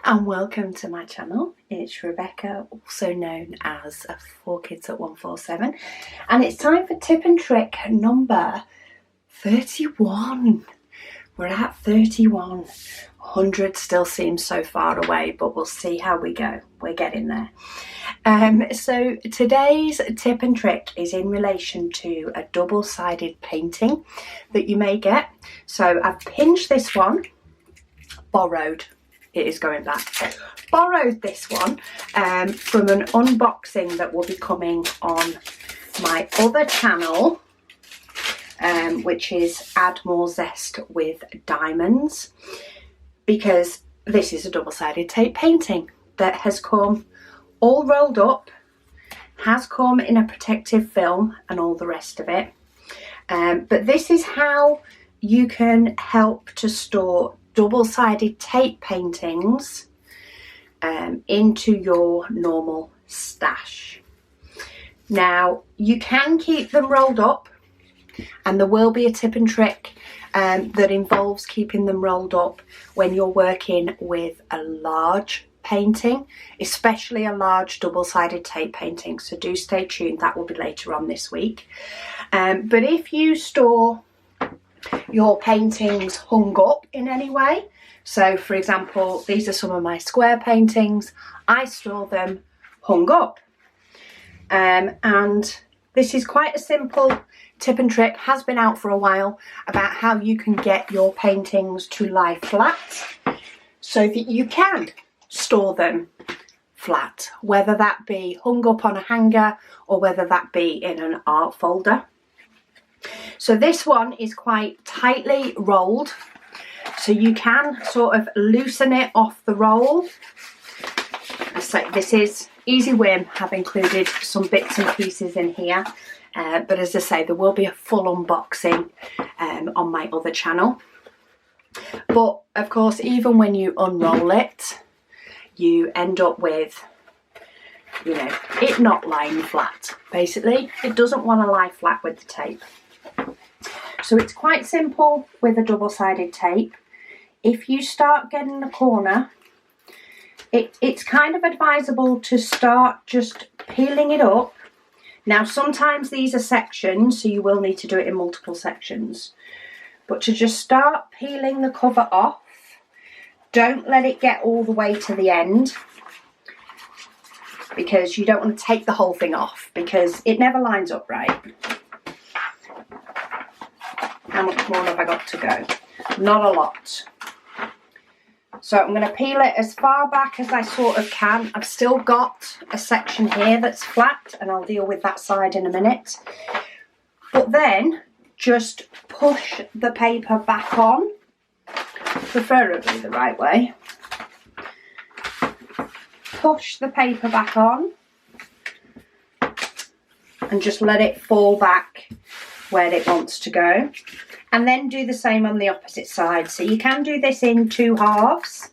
And welcome to my channel. It's Rebecca, also known as 4Kids at 147, and it's time for tip and trick number 31. We're at 31. 100 still seems so far away, but we'll see how we go. We're getting there. So today's tip and trick is in relation to a double-sided painting that you may get. So I've pinched this one, borrowed. It is going back. Borrowed this one from an unboxing that will be coming on my other channel, which is Add More Zest with Diamonds, because this is a double-sided tape painting that has come all rolled up, has come in a protective film and all the rest of it. But this is how you can help to store double-sided tape paintings into your normal stash. Now, you can keep them rolled up, and there will be a tip and trick that involves keeping them rolled up when you're working with a large painting, especially a large double-sided tape painting, so do stay tuned. That will be later on this week. But if you store your paintings hung up in any way, so for example, these are some of my square paintings, I store them hung up, and this is quite a simple tip and trick, has been out for a while, about how you can get your paintings to lie flat so that you can store them flat, whether that be hung up on a hanger or whether that be in an art folder. So this one is quite tightly rolled, so you can sort of loosen it off the roll. So this is easy whim. I've included some bits and pieces in here, but as I say, there will be a full unboxing on my other channel. But of course, even when you unroll it, you end up with, you know, it not lying flat. Basically, it doesn't want to lie flat with the tape. So it's quite simple with a double-sided tape. If you start getting the corner, it's kind of advisable to start just peeling it up. Now, sometimes these are sections, so you will need to do it in multiple sections. But to just start peeling the cover off, don't let it get all the way to the end, because you don't want to take the whole thing off, because it never lines up right. How much more have I got to go? Not a lot. So I'm going to peel it as far back as I sort of can. I've still got a section here that's flat, and I'll deal with that side in a minute. But then just push the paper back on, preferably the right way. Push the paper back on and just let it fall back where it wants to go, and then do the same on the opposite side. So you can do this in two halves.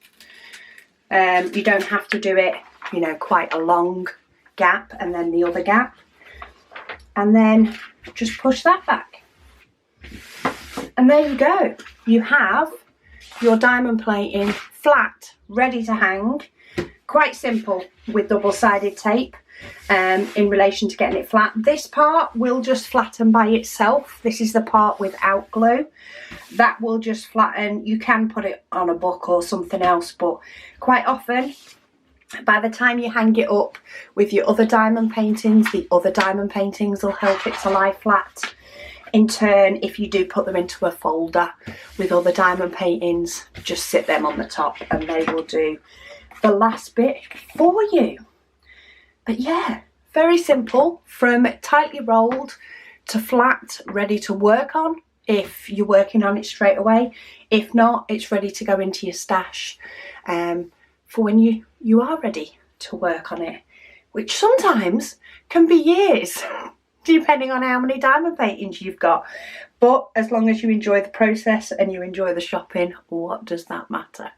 You don't have to do it, you know, quite a long gap and then the other gap, and then just push that back, and there you go. You have your diamond plating flat, ready to hang. Quite simple with double-sided tape. In relation to getting it flat, this part will just flatten by itself. This is the part without glue. That will just flatten. You can put it on a book or something else, but quite often by the time you hang it up with your other diamond paintings, the other diamond paintings will help it to lie flat. In turn, if you do put them into a folder with other diamond paintings, just sit them on the top and they will do the last bit for you. But yeah, very simple, from tightly rolled to flat, ready to work on if you're working on it straight away. If not, it's ready to go into your stash for when you are ready to work on it, which sometimes can be years, depending on how many diamond paintings you've got. But as long as you enjoy the process and you enjoy the shopping, what does that matter?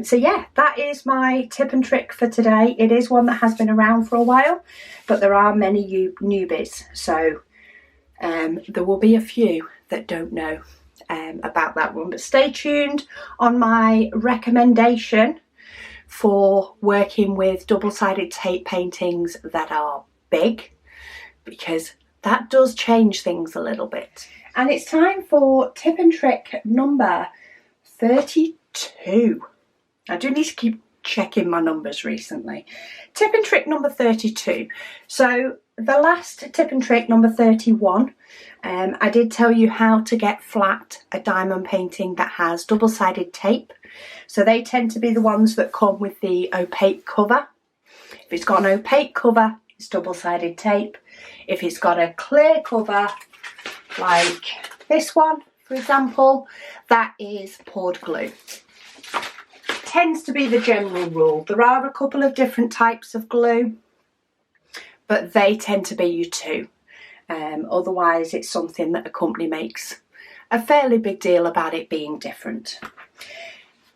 So yeah, that is my tip and trick for today. It is one that has been around for a while, but there are many newbies. So there will be a few that don't know about that one. But stay tuned on my recommendation for working with double-sided tape paintings that are big, because that does change things a little bit. And it's time for tip and trick number 32. I do need to keep checking my numbers recently. Tip and trick number 32. So the last tip and trick, number 31, I did tell you how to get flat a diamond painting that has double-sided tape. So they tend to be the ones that come with the opaque cover. If it's got an opaque cover, it's double-sided tape. If it's got a clear cover, like this one, for example, that is poured glue. Tends to be the general rule. There are a couple of different types of glue, but they tend to be your two. Otherwise, it's something that a company makes a fairly big deal about it being different.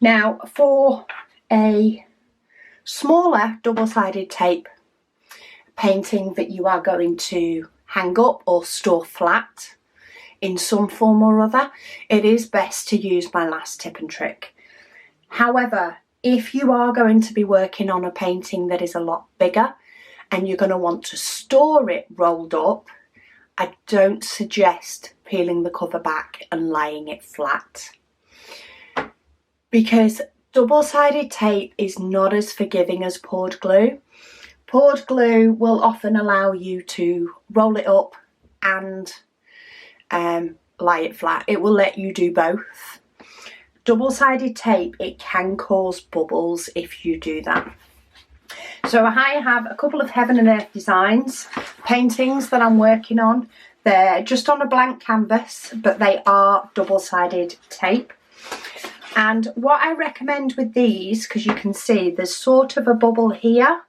Now, for a smaller double-sided tape painting that you are going to hang up or store flat in some form or other, it is best to use my last tip and trick. However, if you are going to be working on a painting that is a lot bigger and you're going to want to store it rolled up, I don't suggest peeling the cover back and laying it flat, because double-sided tape is not as forgiving as poured glue. Poured glue will often allow you to roll it up and lay it flat. It will let you do both. Double-sided tape, it can cause bubbles if you do that. So I have a couple of Heaven and Earth Designs paintings that I'm working on. They're just on a blank canvas, but they are double-sided tape. And what I recommend with these, because you can see there's sort of a bubble here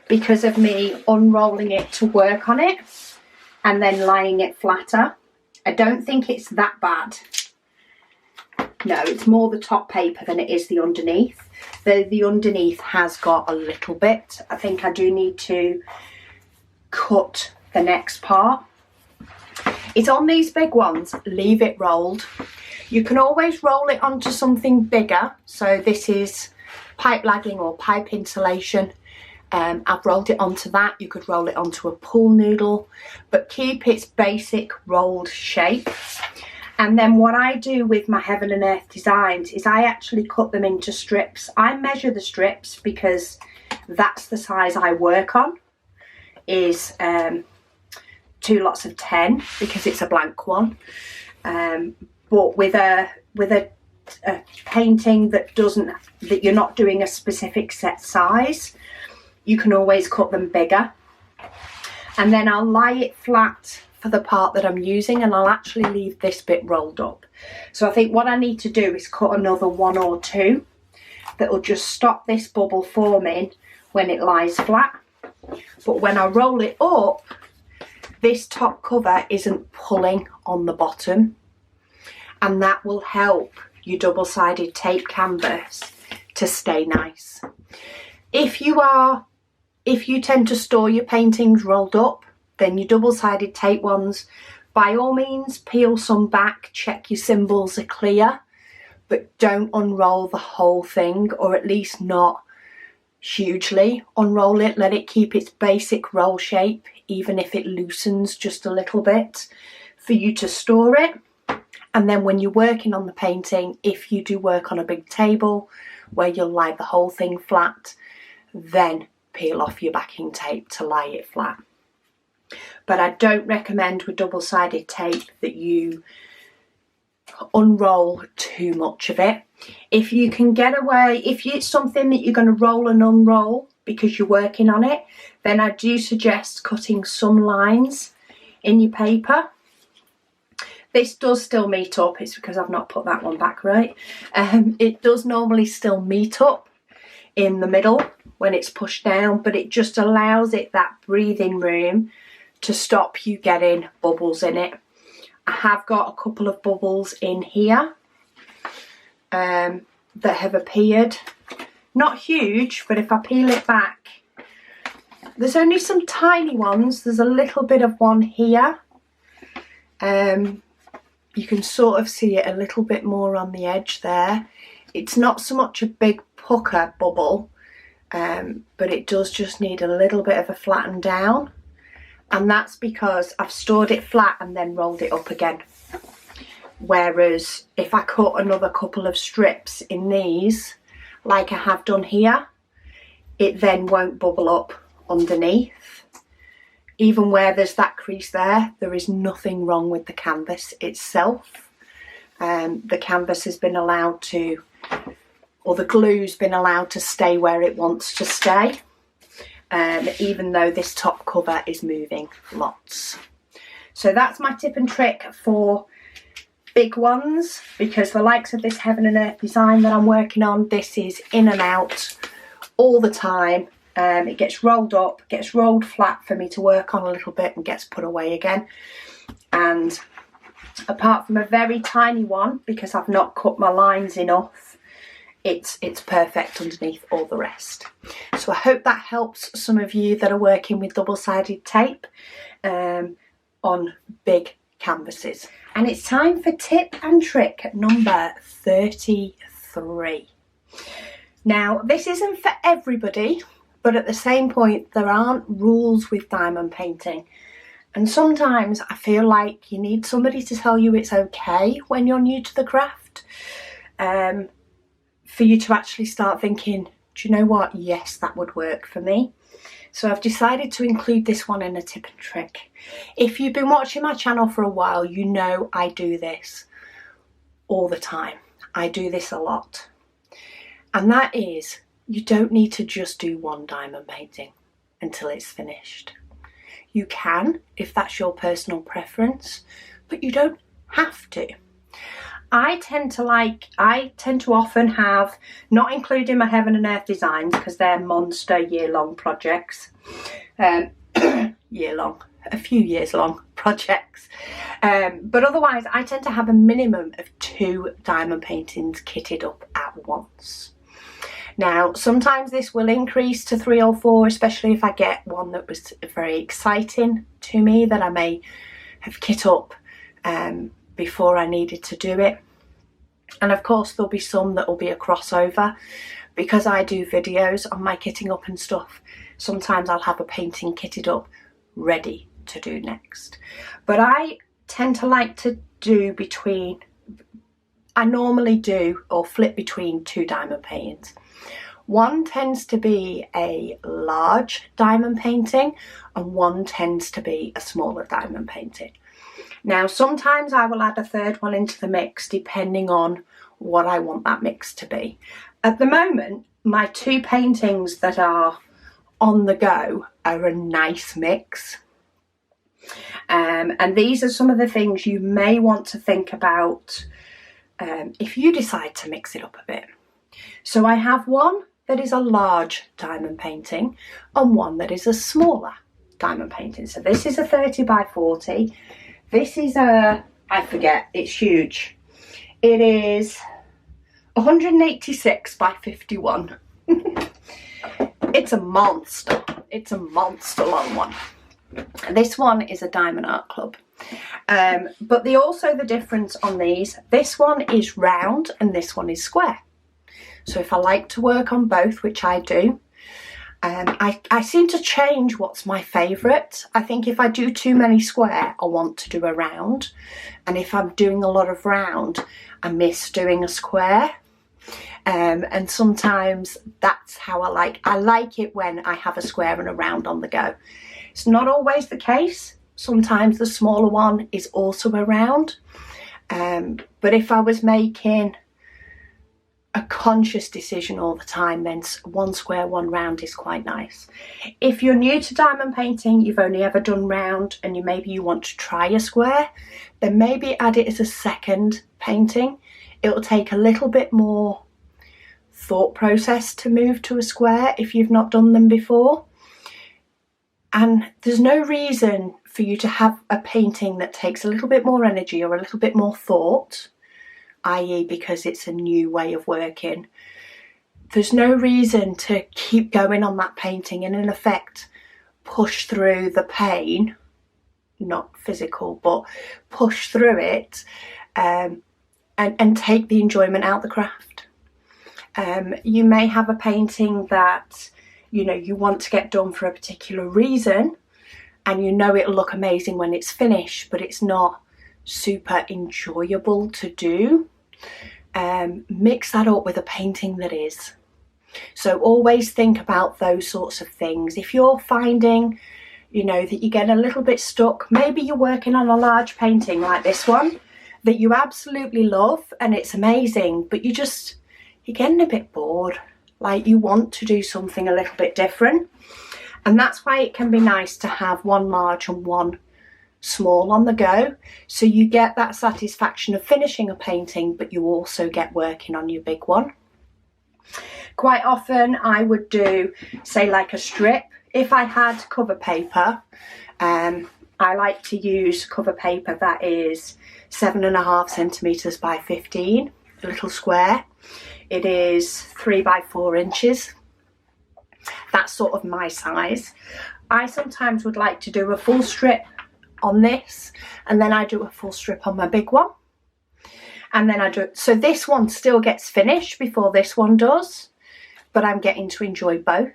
because of me unrolling it to work on it and then laying it flatter. I don't think it's that bad. No, it's more the top paper than it is the underneath. The underneath has got a little bit. I think I do need to cut the next part. It's on these big ones, leave it rolled. You can always roll it onto something bigger. So this is pipe lagging or pipe insulation. I've rolled it onto that. You could roll it onto a pool noodle, but keep its basic rolled shape. And then what I do with my Heaven and Earth Designs is I actually cut them into strips. I measure the strips because that's the size I work on, is 2 lots of 10 because it's a blank one. But with a painting that you're not doing a specific set size, you can always cut them bigger. And then I'll lay it flat for the part that I'm using, and I'll actually leave this bit rolled up. So I think what I need to do is cut another 1 or 2 that will just stop this bubble forming when it lies flat. But when I roll it up, this top cover isn't pulling on the bottom, and that will help your double-sided tape canvas to stay nice. If you tend to store your paintings rolled up, then your double-sided tape ones, by all means, peel some back, check your symbols are clear, but don't unroll the whole thing, or at least not hugely unroll it. Let it keep its basic roll shape, even if it loosens just a little bit, for you to store it. And then when you're working on the painting, if you do work on a big table where you'll lay the whole thing flat, then peel off your backing tape to lay it flat. But I don't recommend with double-sided tape that you unroll too much of it. If you can get away, if it's something that you're going to roll and unroll because you're working on it, then I do suggest cutting some lines in your paper. This does still meet up. It's because I've not put that one back right. It does normally still meet up in the middle when it's pushed down, but it just allows it that breathing room to stop you getting bubbles in it. I have got a couple of bubbles in here that have appeared. Not huge, but if I peel it back, there's only some tiny ones. There's a little bit of one here. You can sort of see it a little bit more on the edge there. It's not so much a big pucker bubble, but it does just need a little bit of a flatten down, and that's because I've stored it flat and then rolled it up again. Whereas if I cut another couple of strips in these, like I have done here, it then won't bubble up underneath. Even where there's that crease there is nothing wrong with the canvas itself. The canvas has been allowed to, or the glue's been allowed to stay where it wants to stay, even though this top cover is moving lots. So that's my tip and trick for big ones, because the likes of this Heaven and Earth design that I'm working on, this is in and out all the time. It gets rolled up, gets rolled flat for me to work on a little bit, and gets put away again. And apart from a very tiny one, because I've not cut my lines enough, it's perfect underneath all the rest. So I hope that helps some of you that are working with double-sided tape on big canvases. And it's time for tip and trick number 33. Now, this isn't for everybody, but at the same point, there aren't rules with diamond painting. And sometimes I feel like you need somebody to tell you it's okay when you're new to the craft, for you to actually start thinking, do you know what? Yes, that would work for me. So I've decided to include this one in a tip and trick. If you've been watching my channel for a while, you know I do this all the time. I do this a lot. And that is, you don't need to just do one diamond painting until it's finished. You can, if that's your personal preference, but you don't have to. I tend to often have, not including my Heaven and Earth designs because they're monster year-long projects, a few years long projects, but otherwise I tend to have a minimum of 2 diamond paintings kitted up at once. Now, sometimes this will increase to 3 or 4, especially if I get one that was very exciting to me that I may have kit up before I needed to do it. And of course, there'll be some that will be a crossover. Because I do videos on my kitting up and stuff, sometimes I'll have a painting kitted up ready to do next. But I tend to like to do I normally do or flip between 2 diamond paintings. One tends to be a large diamond painting and one tends to be a smaller diamond painting. Now, sometimes I will add a third one into the mix depending on what I want that mix to be. At the moment, my 2 paintings that are on the go are a nice mix. And these are some of the things you may want to think about if you decide to mix it up a bit. So I have one that is a large diamond painting and one that is a smaller diamond painting. So this is a 30 by 40. This is I forget, it's huge. It is 186 by 51. It's a monster. It's a monster long one. This one is a Diamond Art Club. But the difference on these, this one is round and this one is square. So if I like to work on both, which I do, I seem to change what's my favourite. I think if I do too many square, I want to do a round. And if I'm doing a lot of round, I miss doing a square. And sometimes that's how I like it when I have a square and a round on the go. It's not always the case. Sometimes the smaller one is also a round. But if I was making a conscious decision all the time, then one square, one round is quite nice. If you're new to diamond painting, you've only ever done round and maybe you want to try a square, then maybe add it as a second painting. It'll take a little bit more thought process to move to a square if you've not done them before. And there's no reason for you to have a painting that takes a little bit more energy or a little bit more thought, i.e. because it's a new way of working. There's no reason to keep going on that painting and in effect push through the pain, not physical, but push through it and take the enjoyment out of the craft. You may have a painting that, you know, you want to get done for a particular reason, and you know it'll look amazing when it's finished, but it's not super enjoyable to do. Mix that up with a painting that is. So always think about those sorts of things. If you're finding, you know, that you get a little bit stuck, maybe you're working on a large painting like this one that you absolutely love and it's amazing, but you're getting a bit bored, like you want to do something a little bit different. And that's why it can be nice to have one large and one small on the go, so you get that satisfaction of finishing a painting, but you also get working on your big one. Quite often I would do, say, like a strip. If I had cover paper, I like to use cover paper that is 7.5 centimetres by 15, a little square. It is 3 by 4 inches. That's sort of my size. I sometimes would like to do a full strip on this, and then I do a full strip on my big one, and then I do, so this one still gets finished before this one does, but I'm getting to enjoy both.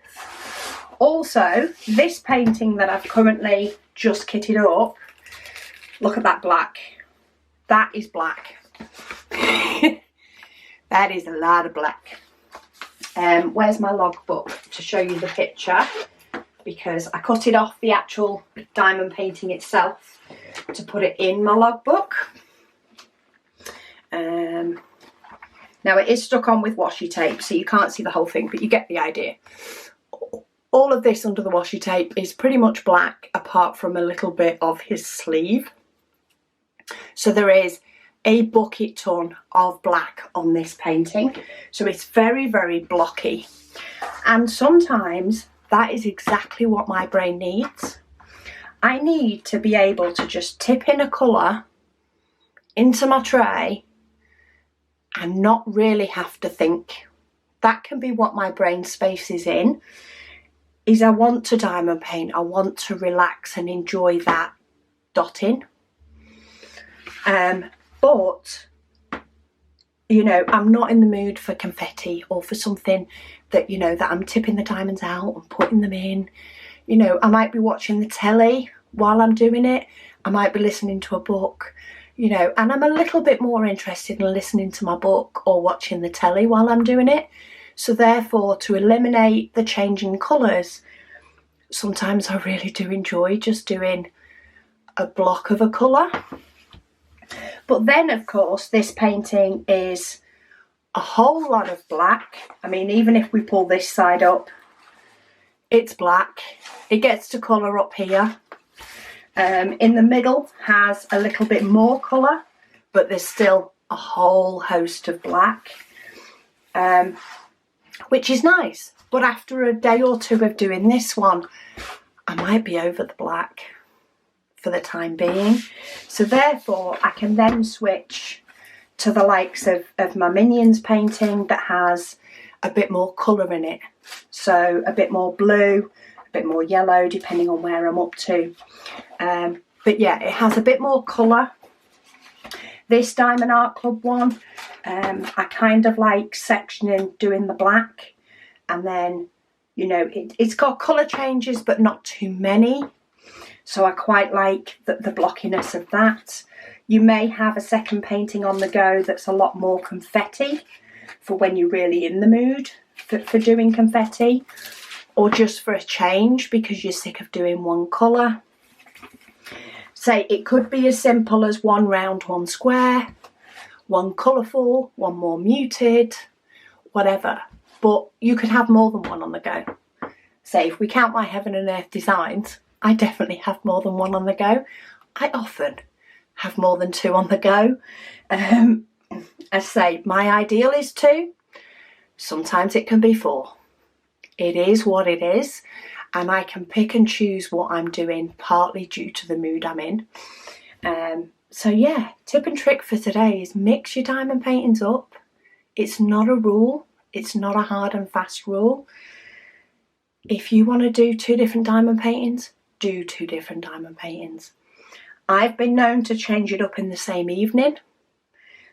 Also, this painting that I've currently just kitted up, look at that black. That is black. That is a lot of black. Where's my logbook to show you the picture? Because I cut it off the actual diamond painting itself to put it in my logbook. Now it is stuck on with washi tape, so you can't see the whole thing, but you get the idea. All of this under the washi tape is pretty much black, apart from a little bit of his sleeve. So there is a bucket ton of black on this painting. So it's very, very blocky. And sometimes that is exactly what my brain needs. I need to be able to just tip in a colour into my tray and not really have to think. That can be what my brain space is in, is I want to diamond paint, I want to relax and enjoy that dotting. But, you know, I'm not in the mood for confetti or for something that, you know, that I'm tipping the diamonds out and putting them in. You know, I might be watching the telly while I'm doing it. I might be listening to a book, you know, and I'm a little bit more interested in listening to my book or watching the telly while I'm doing it. So therefore, to eliminate the changing colours, sometimes I really do enjoy just doing a block of a colour. But then, of course, this painting is a whole lot of black. I mean, even if we pull this side up, it's black. It gets to colour up here. In the middle has a little bit more colour, but there's still a whole host of black, which is nice. But after a day or two of doing this one, I might be over the black for the time being. So therefore, I can then switch to the likes of my Minions painting that has a bit more colour in it. So a bit more blue, a bit more yellow, depending on where I'm up to. But yeah, it has a bit more colour. This Diamond Art Club one, I kind of like sectioning, doing the black, and then, you know, it's got colour changes, but not too many. So I quite like the blockiness of that. You may have a second painting on the go that's a lot more confetti for when you're really in the mood for doing confetti, or just for a change because you're sick of doing one colour. Say it could be as simple as one round, one square, one colourful, one more muted, whatever. But you could have more than one on the go. Say if we count my Heaven and Earth designs, I definitely have more than one on the go. I often have more than two on the go. I say my ideal is 2. Sometimes it can be 4. It is what it is, and I can pick and choose what I'm doing, partly due to the mood I'm in. So yeah, tip and trick for today is mix your diamond paintings up. It's not a rule. It's not a hard and fast rule. If you want to do 2 different diamond paintings, do 2 different diamond paintings. I've been known to change it up in the same evening.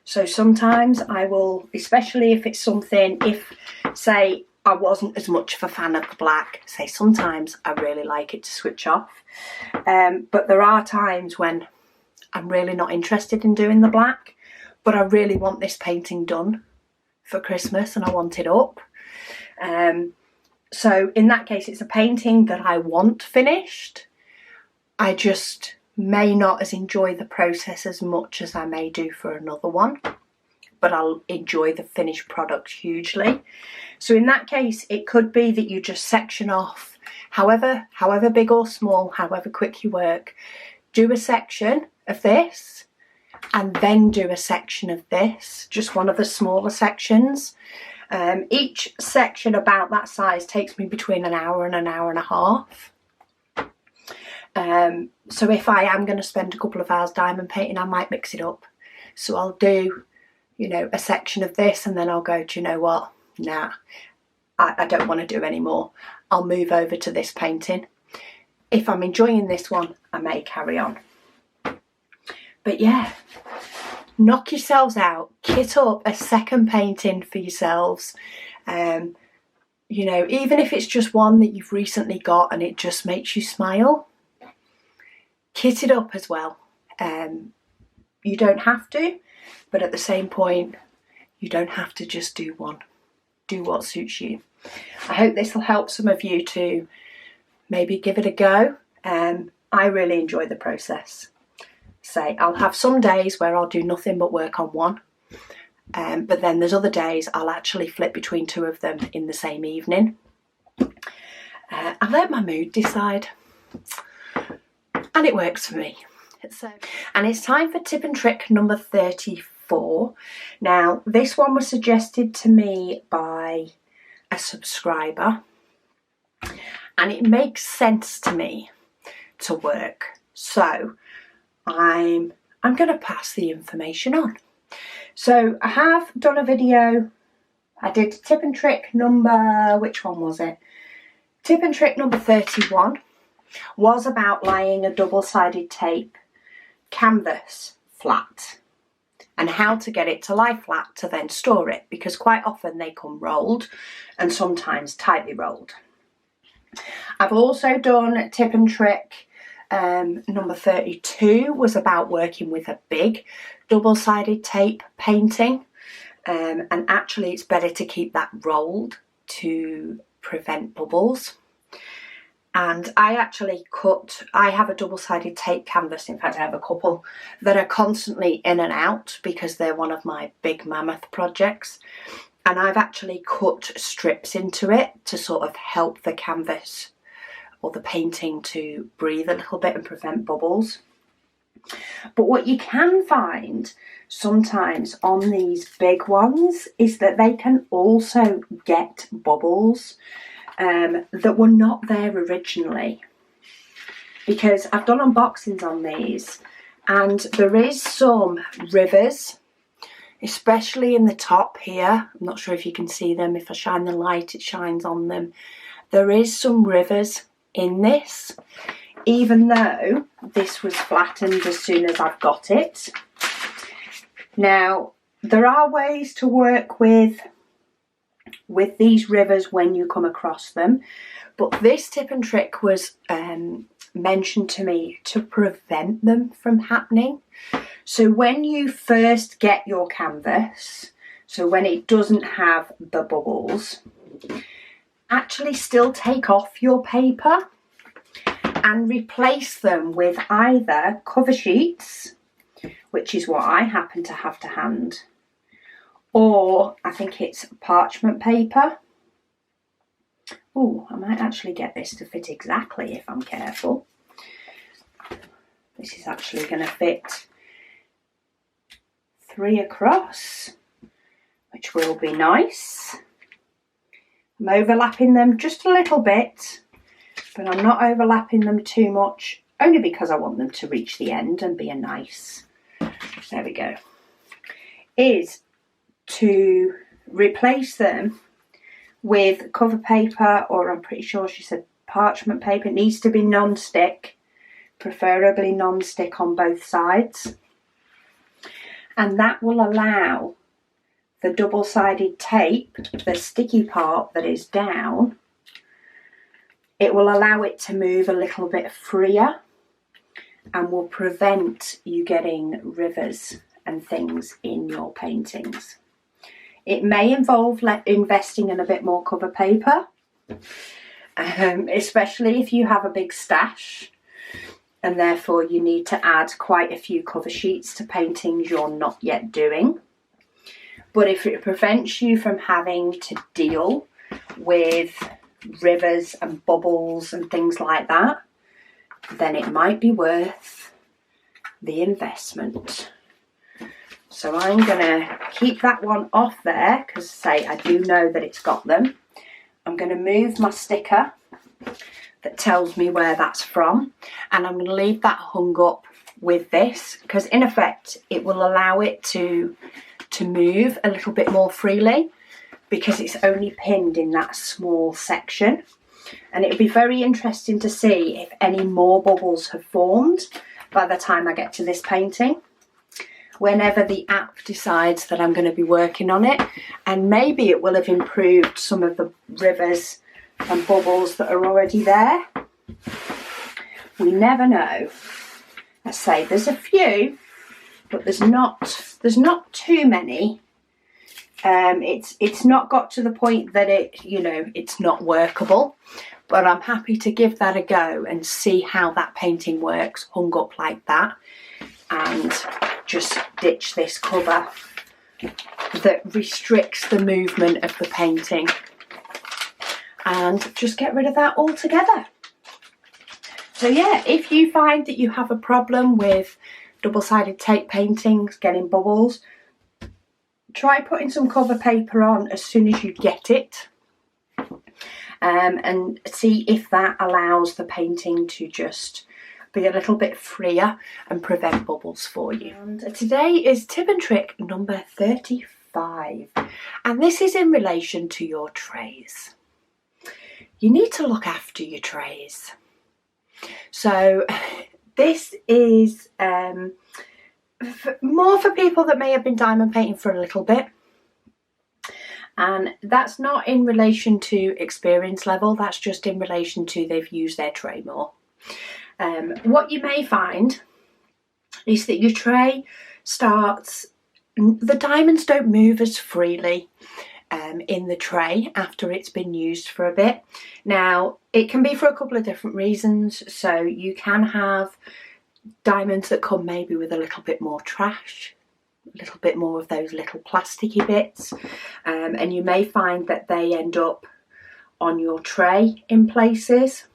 So sometimes I will, especially if it's something, if say I wasn't as much of a fan of the black, say sometimes I really like it to switch off. But there are times when I'm really not interested in doing the black, but I really want this painting done for Christmas and I want it up. So in that case, it's a painting that I want finished. I just may not as enjoy the process as much as I may do for another one, but I'll enjoy the finished product hugely. So in that case, it could be that you just section off, however big or small, however quick you work, do a section of this and then do a section of this, just one of the smaller sections. Each section about that size takes me between an hour and an hour and a half. So if I am going to spend a couple of hours diamond painting, I might mix it up. So I'll do, you know, a section of this and then I'll go, do you know what? Nah, I don't want to do any more. I'll move over to this painting. If I'm enjoying this one, I may carry on. But yeah, knock yourselves out, kit up a second painting for yourselves. You know, even if it's just one that you've recently got and it just makes you smile, kit it up as well. You don't have to, but at the same point, you don't have to just do one. Do what suits you. I hope this will help some of you to maybe give it a go. I really enjoy the process. Say, I'll have some days where I'll do nothing but work on one. But then there's other days I'll actually flip between two of them in the same evening. I let my mood decide. And it works for me. And it's time for tip and trick number 34. Now, this one was suggested to me by a subscriber. And it makes sense to me to work. So I'm going to pass the information on. So I have done a video. I did tip and trick number, which one was it? Tip and trick number 31 was about laying a double-sided tape canvas flat and how to get it to lie flat to then store it, because quite often they come rolled and sometimes tightly rolled. I've also done tip and trick number 32 was about working with a big double-sided tape painting, and actually it's better to keep that rolled to prevent bubbles. And I actually I have a double-sided tape canvas, in fact I have a couple that are constantly in and out because they're one of my big mammoth projects, and I've actually cut strips into it to sort of help the canvas or the painting to breathe a little bit and prevent bubbles. But what you can find sometimes on these big ones is that they can also get bubbles that were not there originally, because I've done unboxings on these and there is some rivers, especially in the top here. I'm not sure if you can see them. If I shine the light, it shines on them. There is some rivers in this, even though this was flattened as soon as I've got it. Now, there are ways to work with these rivers when you come across them, but this tip and trick was mentioned to me to prevent them from happening. So when you first get your canvas, so when it doesn't have the bubbles, actually still take off your paper and replace them with either cover sheets, which is what I happen to have to hand, or I think it's parchment paper. Oh, I might actually get this to fit exactly if I'm careful. This is actually going to fit 3 across, which will be nice. I'm overlapping them just a little bit, but I'm not overlapping them too much, only because I want them to reach the end and be a nice, there we go, is to replace them with cover paper, or I'm pretty sure she said parchment paper. It needs to be non-stick, preferably non-stick on both sides. and that will allow the double-sided tape, the sticky part that is down, it will allow it to move a little bit freer and will prevent you getting rivers and things in your paintings. It may involve investing in a bit more cover paper, especially if you have a big stash and therefore you need to add quite a few cover sheets to paintings you're not yet doing. But if it prevents you from having to deal with rivers and bubbles and things like that, then it might be worth the investment. So I'm going to keep that one off there because, say, I do know that it's got them. I'm going to move my sticker that tells me where that's from, and I'm going to leave that hung up with this because, in effect, it will allow it to move a little bit more freely because it's only pinned in that small section. And it'll be very interesting to see if any more bubbles have formed by the time I get to this painting, whenever the app decides that I'm going to be working on it. And maybe it will have improved some of the rivers and bubbles that are already there. We never know. I say there's a few, but there's not too many. It's not got to the point that it's not workable, but I'm happy to give that a go and see how that painting works hung up like that, and just ditch this cover that restricts the movement of the painting and just get rid of that altogether. So yeah, if you find that you have a problem with double-sided tape paintings getting bubbles, try putting some cover paper on as soon as you get it, and see if that allows the painting to just be a little bit freer and prevent bubbles for you. And today is tip and trick number 35, and this is in relation to your trays. You need to look after your trays. So this is more for people that may have been diamond painting for a little bit, and that's not in relation to experience level, that's just in relation to they've used their tray more. What you may find is that your tray the diamonds don't move as freely in the tray after it's been used for a bit. Now, it can be for a couple of different reasons. So you can have diamonds that come maybe with a little bit more trash, a little bit more of those little plasticky bits, and you may find that they end up on your tray in places.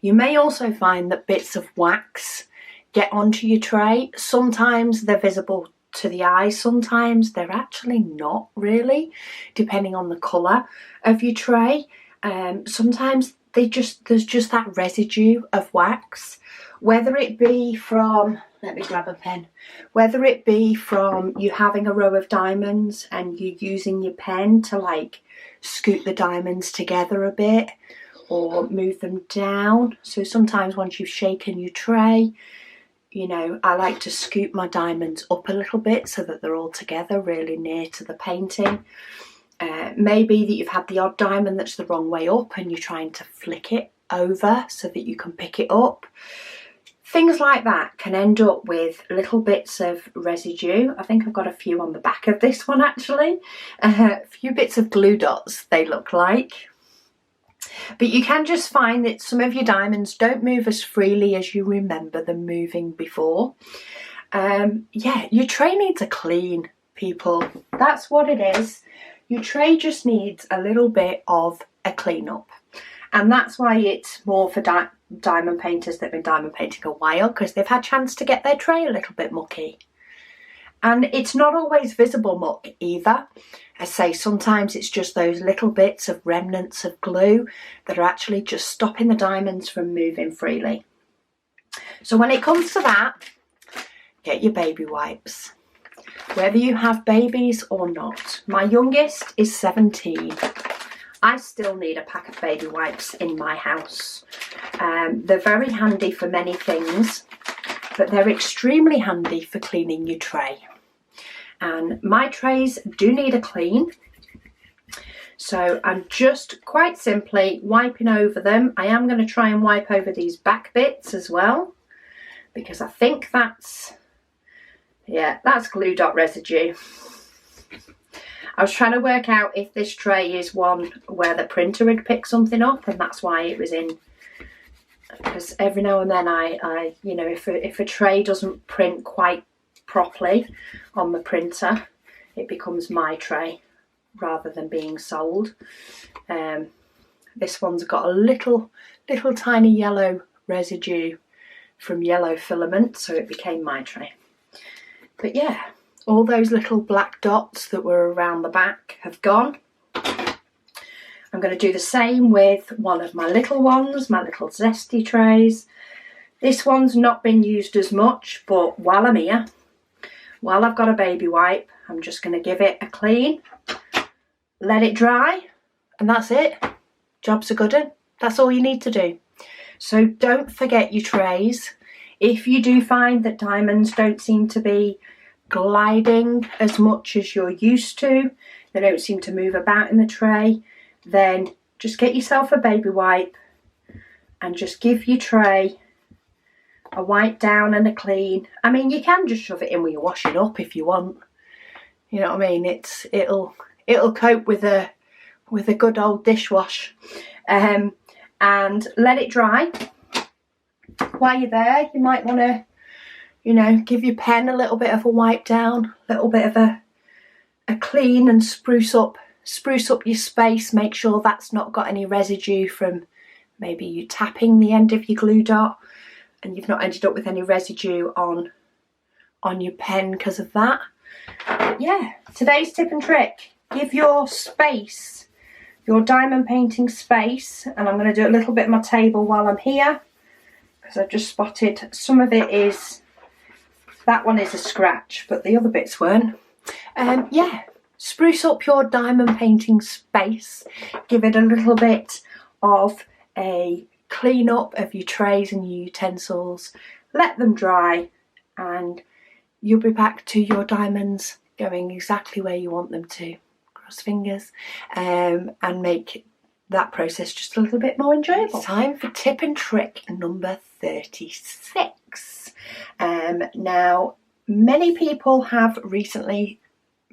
You may also find that bits of wax get onto your tray. Sometimes they're visible to the eye, sometimes they're actually not really, depending on the colour of your tray. Sometimes there's just that residue of wax, whether it be from, let me grab a pen, whether it be from you having a row of diamonds and you using your pen to like scoot the diamonds together a bit or move them down. So sometimes once you've shaken your tray, I like to scoop my diamonds up a little bit so that they're all together really near to the painting. Maybe that you've had the odd diamond that's the wrong way up and you're trying to flick it over so that you can pick it up. Things like that can end up with little bits of residue. I think I've got a few on the back of this one actually. A few bits of glue dots, they look like. But you can just find that some of your diamonds don't move as freely as you remember them moving before. Yeah, your tray needs a clean, people. That's what it is. Your tray just needs a little bit of a clean up. And that's why it's more for diamond painters that have been diamond painting a while, because they've had a chance to get their tray a little bit mucky. And it's not always visible muck either. I say sometimes it's just those little bits of remnants of glue that are actually just stopping the diamonds from moving freely. So when it comes to that, get your baby wipes. Whether you have babies or not. My youngest is 17. I still need a pack of baby wipes in my house. They're very handy for many things. but they're extremely handy for cleaning your tray. And my trays do need a clean. So I'm just quite simply wiping over them. I am going to try and wipe over these back bits as well, because I think that's glue dot residue. I was trying to work out if this tray is one where the printer had picked something up, and that's why it was in, because every now and then I you know, if a tray doesn't print quite properly on the printer, it becomes my tray rather than being sold. This one's got a little tiny yellow residue from yellow filament, so it became my tray. But yeah, all those little black dots that were around the back have gone. I'm going to do the same with one of my little ones, my little zesty trays. This one's not been used as much, but while I'm here, while I've got a baby wipe, I'm just going to give it a clean, let it dry, and that's it. Job's a good one. That's all you need to do. So don't forget your trays. If you do find that diamonds don't seem to be gliding as much as you're used to, they don't seem to move about in the tray, then just get yourself a baby wipe and just give your tray a wipe down and a clean. I mean, you can just shove it in with your washing up if you want. You know what I mean? It'll cope with a good old dishwash. And let it dry. While you're there, you might want to, you know, give your pen a little bit of a wipe down, a little bit of a clean, and spruce up your space. Make sure that's not got any residue from maybe you tapping the end of your glue dot, and you've not ended up with any residue on your pen because of that. But yeah, today's tip and trick: give your space, your diamond painting space. And I'm going to do a little bit of my table while I'm here, because I've just spotted some of it is, that one is a scratch, but the other bits weren't. Yeah, spruce up your diamond painting space. Give it a little bit of a clean up of your trays and your utensils. Let them dry, and you'll be back to your diamonds going exactly where you want them to. Cross fingers, and make that process just a little bit more enjoyable. It's time for tip and trick number 36. Now, many people have recently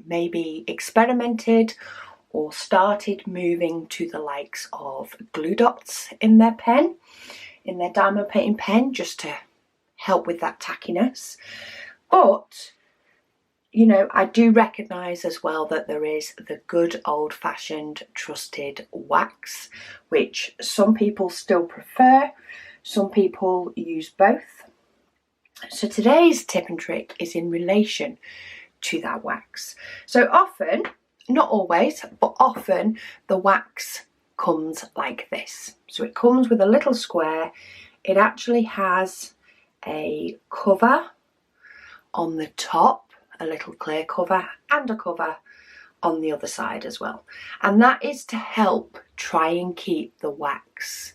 maybe experimented or started moving to the likes of glue dots in their pen, in their diamond painting pen, just to help with that tackiness. But you know, I do recognise as well that there is the good old-fashioned trusted wax, which some people still prefer, some people use both. So today's tip and trick is in relation to that wax. So often, not always, but often the wax comes like this. So it comes with a little square. It actually has a cover on the top, a little clear cover, and a cover on the other side as well. And that is to help try and keep the wax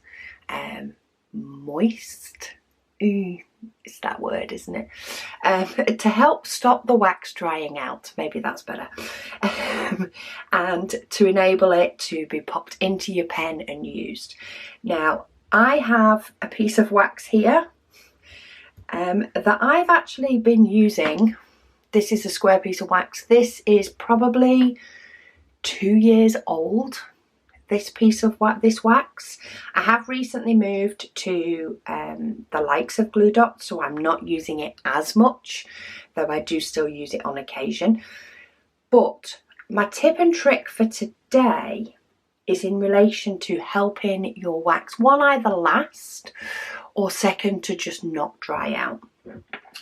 moist. It's that word, isn't it? To help stop the wax drying out, maybe that's better. And to enable it to be popped into your pen and used. Now, I have a piece of wax here that I've actually been using. This is a square piece of wax. This is probably 2 years old, this piece of this wax. I have recently moved to the likes of glue dots, so I'm not using it as much, though I do still use it on occasion. But my tip and trick for today is in relation to helping your wax, one, either last, or second, to just not dry out.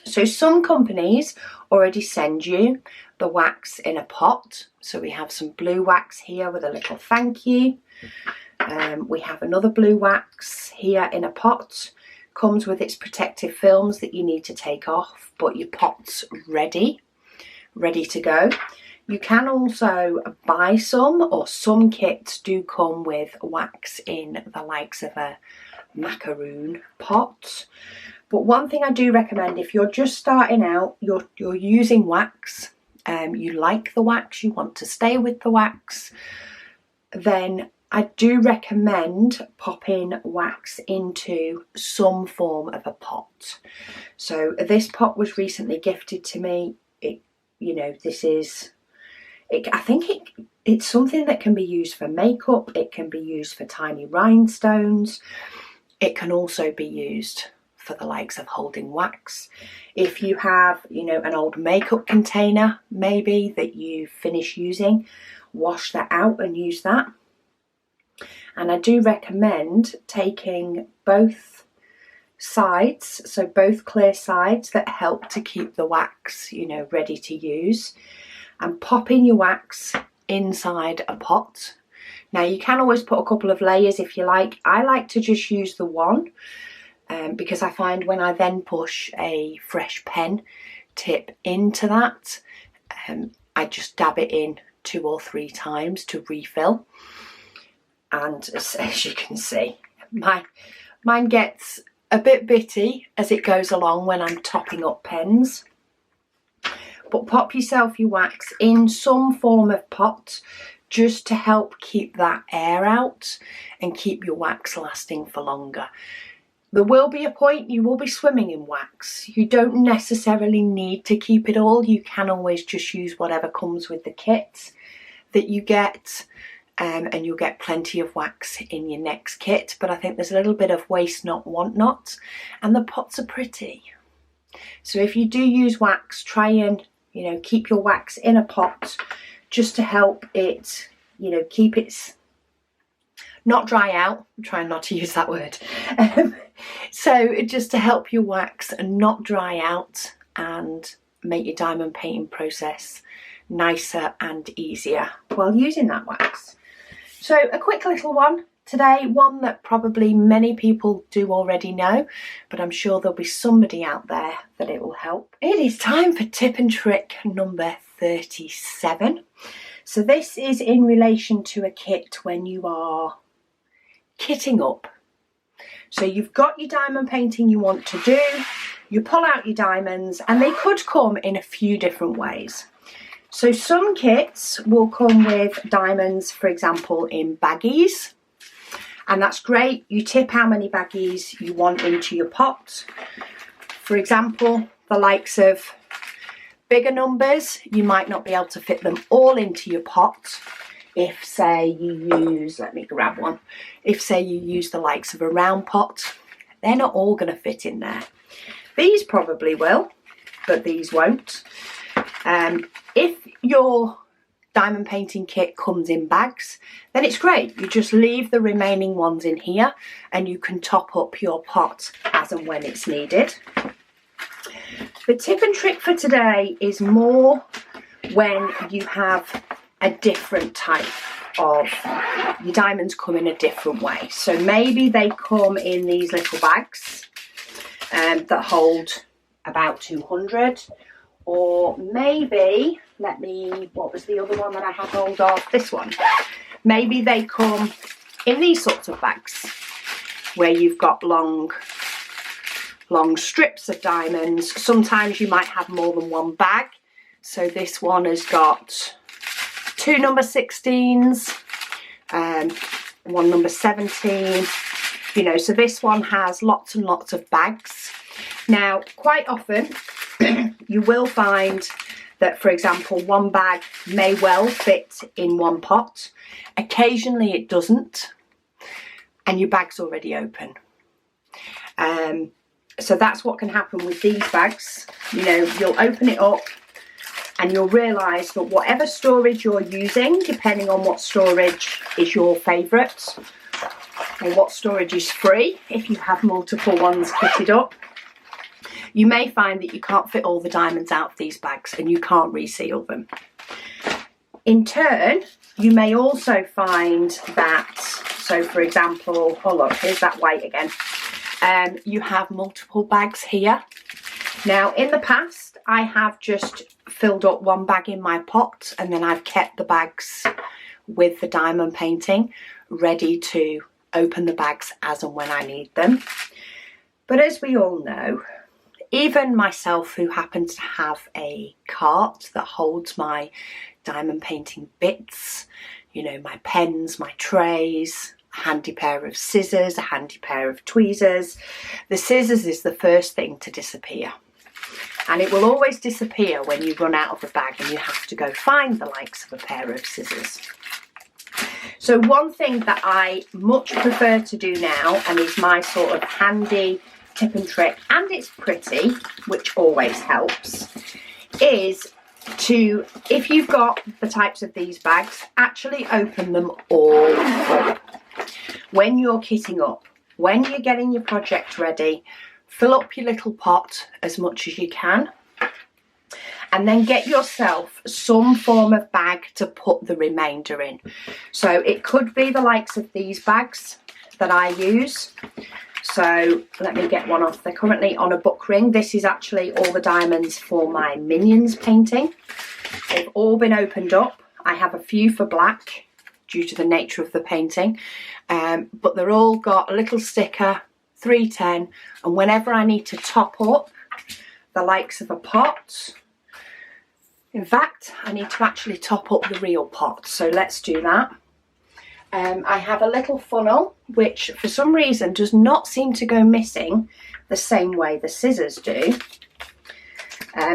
So some companies already send you the wax in a pot. So we have some blue wax here with a little thank you. We have another blue wax here in a pot. Comes with its protective films that you need to take off, but your pot's ready to go. You can also buy some, or some kits do come with wax in the likes of a macaroon pot. But one thing I do recommend, if you're just starting out, you're using wax, you like the wax, you want to stay with the wax, then I do recommend popping wax into some form of a pot. So this pot was recently gifted to me. I think it's something that can be used for makeup, it can be used for tiny rhinestones, it can also be used for the likes of holding wax. If you have, an old makeup container maybe that you finish using, wash that out and use that. And I do recommend taking both sides, so both clear sides that help to keep the wax, ready to use, and popping your wax inside a pot. Now you can always put a couple of layers if you like. I like to just use the one because I find when I then push a fresh pen tip into that, I just dab it in 2 or 3 times to refill. And as you can see, mine gets a bit bitty as it goes along when I'm topping up pens. But pop yourself your wax in some form of pot just to help keep that air out and keep your wax lasting for longer. There will be a point you will be swimming in wax. You don't necessarily need to keep it all. You can always just use whatever comes with the kit that you get, and you'll get plenty of wax in your next kit. But I think there's a little bit of waste not, want not, and the pots are pretty. So if you do use wax, try and keep your wax in a pot just to help it, keep it not dry out. I'm trying not to use that word. So just to help your wax not dry out and make your diamond painting process nicer and easier while using that wax. So a quick little one today, one that probably many people do already know, but I'm sure there'll be somebody out there that it will help. It is time for tip and trick number 37. So this is in relation to a kit when you are kitting up. So you've got your diamond painting you want to do, you pull out your diamonds, and they could come in a few different ways. So some kits will come with diamonds, for example, in baggies. And that's great. You tip how many baggies you want into your pot. For example, the likes of bigger numbers, you might not be able to fit them all into your pot. If, say, you use, let me grab one. If, say, you use the likes of a round pot, they're not all going to fit in there. These probably will, but these won't. If your diamond painting kit comes in bags, then it's great. You just leave the remaining ones in here and you can top up your pot as and when it's needed. The tip and trick for today is more when you have a different type of, your diamonds come in a different way. So maybe they come in these little bags that hold about 200, or maybe, what was the other one that I had hold of? This one. Maybe they come in these sorts of bags where you've got long strips of diamonds. Sometimes you might have more than one bag. So this one has got 2 number 16s, one number 17, so this one has lots and lots of bags. Now, quite often you will find that, for example, one bag may well fit in one pot. Occasionally it doesn't, and your bag's already open. So that's what can happen with these bags. You'll open it up and you'll realise that whatever storage you're using, depending on what storage is your favourite, or what storage is free, if you have multiple ones kitted up, you may find that you can't fit all the diamonds out of these bags and you can't reseal them. In turn, you may also find that, so for example, oh look, here's that white again. You have multiple bags here. Now, in the past, I have just filled up one bag in my pot and then I've kept the bags with the diamond painting ready to open the bags as and when I need them. But as we all know, even myself, who happens to have a cart that holds my diamond painting bits, you know, my pens, my trays, a handy pair of scissors, a handy pair of tweezers. The scissors is the first thing to disappear. And it will always disappear when you run out of the bag and you have to go find the likes of a pair of scissors. So one thing that I much prefer to do now, and is my sort of handy tip and trick, and it's pretty, which always helps, is to, if you've got the types of these bags, actually open them all up. When you're kitting up, when you're getting your project ready, fill up your little pot as much as you can, and then get yourself some form of bag to put the remainder in. So it could be the likes of these bags that I use. So let me get one off. They're currently on a book ring. This is actually all the diamonds for my Minions painting. They've all been opened up. I have a few for black due to the nature of the painting, but they're all got a little sticker, 310, and whenever I need to top up the likes of a pot, in fact, I need to actually top up the real pot, so let's do that. I have a little funnel, which for some reason does not seem to go missing the same way the scissors do.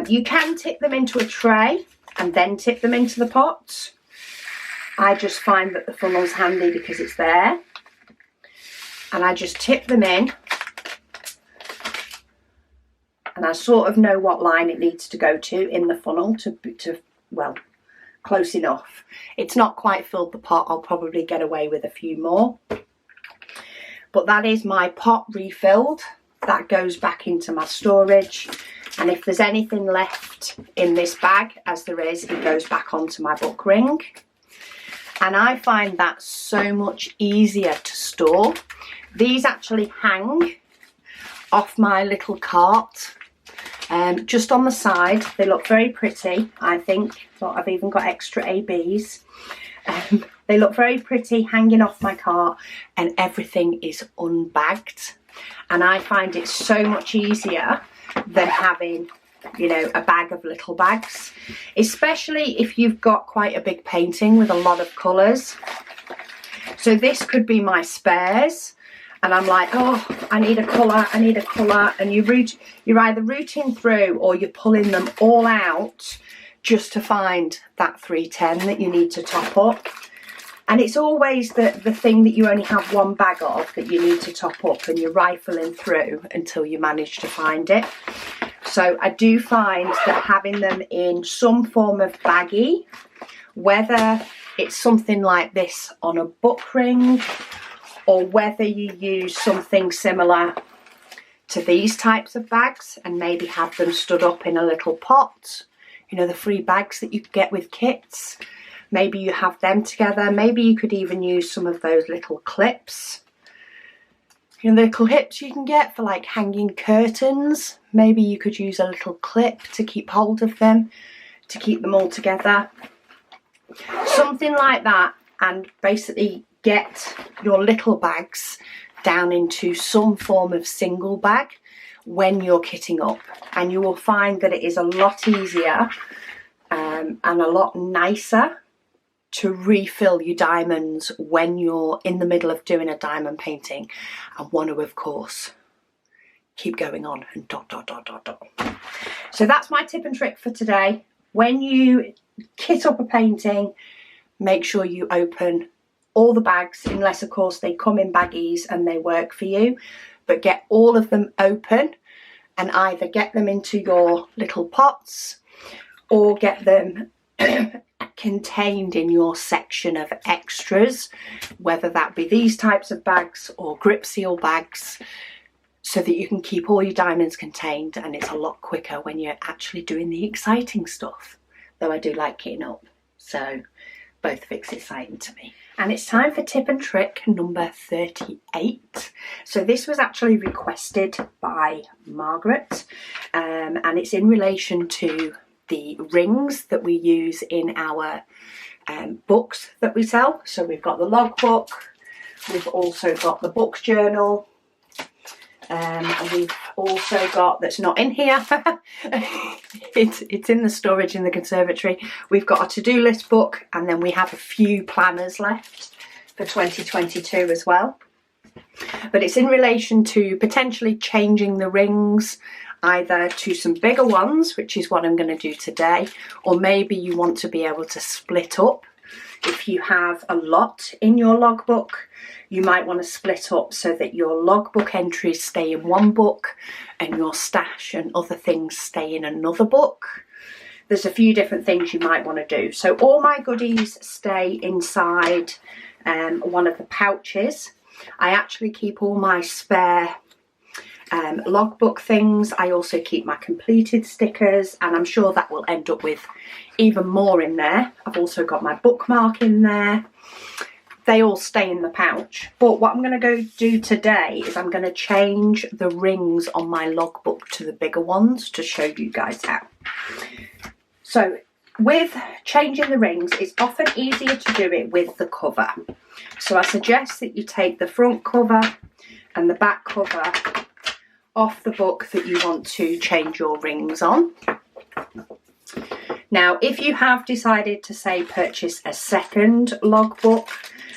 You can tip them into a tray and then tip them into the pot. I just find that the funnel's handy because it's there. And I just tip them in. And I sort of know what line it needs to go to in the funnel to well, close enough. It's not quite filled the pot. I'll probably get away with a few more. But that is my pot refilled. That goes back into my storage. And if there's anything left in this bag, as there is, it goes back onto my book ring. And I find that so much easier to store. These actually hang off my little cart, just on the side. They look very pretty, I think. Look, I've even got extra ABs. They look very pretty hanging off my cart, and everything is unbagged. And I find it so much easier than having, you know, a bag of little bags, especially if you've got quite a big painting with a lot of colours. So this could be my spares, and I'm like, oh, I need a colour, I need a colour, and you're either rooting through or you're pulling them all out just to find that 310 that you need to top up. And it's always the thing that you only have one bag of that you need to top up, and you're rifling through until you manage to find it. So I do find that having them in some form of baggie, whether it's something like this on a book ring, or whether you use something similar to these types of bags and maybe have them stood up in a little pot, you know, the free bags that you get with kits. Maybe you have them together. Maybe you could even use some of those little clips. You know, the clips you can get for like hanging curtains. Maybe you could use a little clip to keep hold of them, to keep them all together. Something like that, and basically get your little bags down into some form of single bag when you're kitting up. And you will find that it is a lot easier and a lot nicer to refill your diamonds when you're in the middle of doing a diamond painting and want to, of course, keep going on and dot, dot, dot, dot, dot. So that's my tip and trick for today. When you kit up a painting, make sure you open all the bags, unless of course they come in baggies and they work for you, but get all of them open and either get them into your little pots or get them contained in your section of extras, whether that be these types of bags or grip seal bags, so that you can keep all your diamonds contained, and it's a lot quicker when you're actually doing the exciting stuff. Though I do like kitting up, so both of it's exciting to me. And it's time for tip and trick number 38. So this was actually requested by Margaret, and it's in relation to the rings that we use in our books that we sell. So we've got the logbook, we've also got the book journal, And we've also got, that's not in here, it's in the storage in the conservatory, we've got a to-do list book, and then we have a few planners left for 2022 as well. But it's in relation to potentially changing the rings, either to some bigger ones, which is what I'm going to do today, or maybe you want to be able to split up. If you have a lot in your logbook, you might want to split up so that your logbook entries stay in one book and your stash and other things stay in another book. There's a few different things you might want to do. So all my goodies stay inside one of the pouches. I actually keep all my spare logbook things. I also keep my completed stickers, and I'm sure that will end up with even more in there. I've also got my bookmark in there. They all stay in the pouch. But what I'm going to go do today is I'm going to change the rings on my logbook to the bigger ones to show you guys how. So with changing the rings, it's often easier to do it with the cover. So I suggest that you take the front cover and the back cover off the book that you want to change your rings on. Now, if you have decided to, say, purchase a second logbook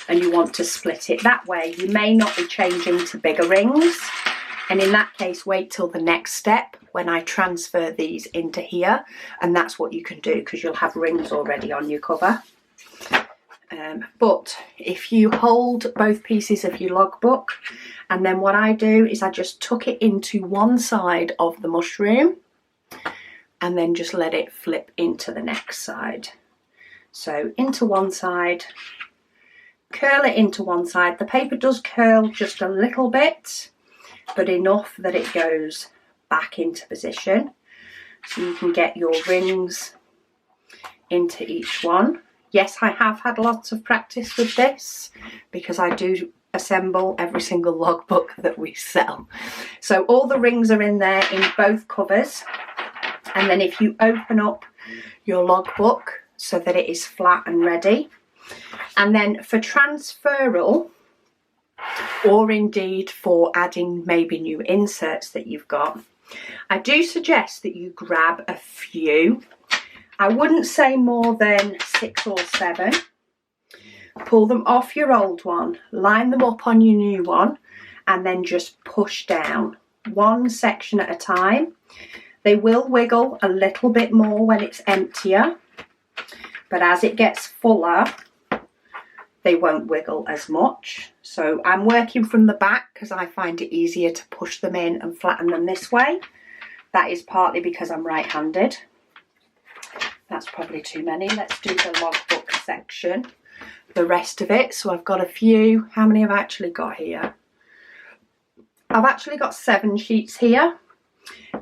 and you want to split it that way, you may not be changing to bigger rings. And in that case, wait till the next step when I transfer these into here. And that's what you can do, because you'll have rings already on your cover. But if you hold both pieces of your logbook, and then what I do is I just tuck it into one side of the mushroom and then just let it flip into the next side. So into one side, curl it into one side. The paper does curl just a little bit, but enough that it goes back into position. So you can get your rings into each one. Yes, I have had lots of practice with this because I do assemble every single logbook that we sell. So all the rings are in there in both covers. And then if you open up your logbook so that it is flat and ready, and then for transferal, or indeed for adding maybe new inserts that you've got, I do suggest that you grab a few. I wouldn't say more than 6 or 7. Pull them off your old one, line them up on your new one, and then just push down one section at a time. They will wiggle a little bit more when it's emptier, but as it gets fuller, they won't wiggle as much. So I'm working from the back because I find it easier to push them in and flatten them this way. That is partly because I'm right-handed. That's probably too many. Let's do the logbook section, the rest of it. So I've got a few. How many have I actually got here? I've actually got 7 sheets here.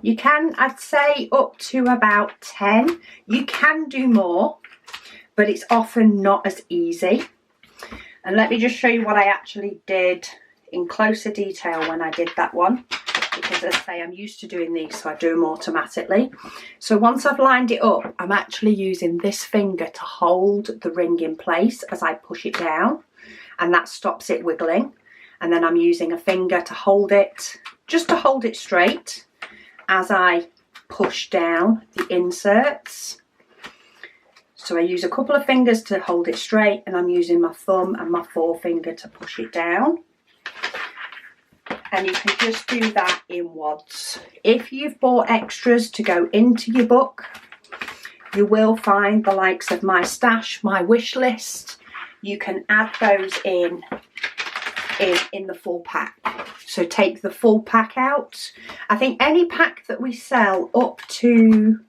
You can, I'd say, up to about 10. You can do more, but it's often not as easy. And let me just show you what I actually did in closer detail when I did that one, because as I say, I'm used to doing these, so I do them automatically. So once I've lined it up, I'm actually using this finger to hold the ring in place as I push it down, and that stops it wiggling. And then I'm using a finger to hold it, just to hold it straight as I push down the inserts. So I use a couple of fingers to hold it straight, and I'm using my thumb and my forefinger to push it down. And you can just do that in wads. If you've bought extras to go into your book, you will find the likes of my stash, my wish list. You can add those in the full pack. So take the full pack out. I think any pack that we sell up to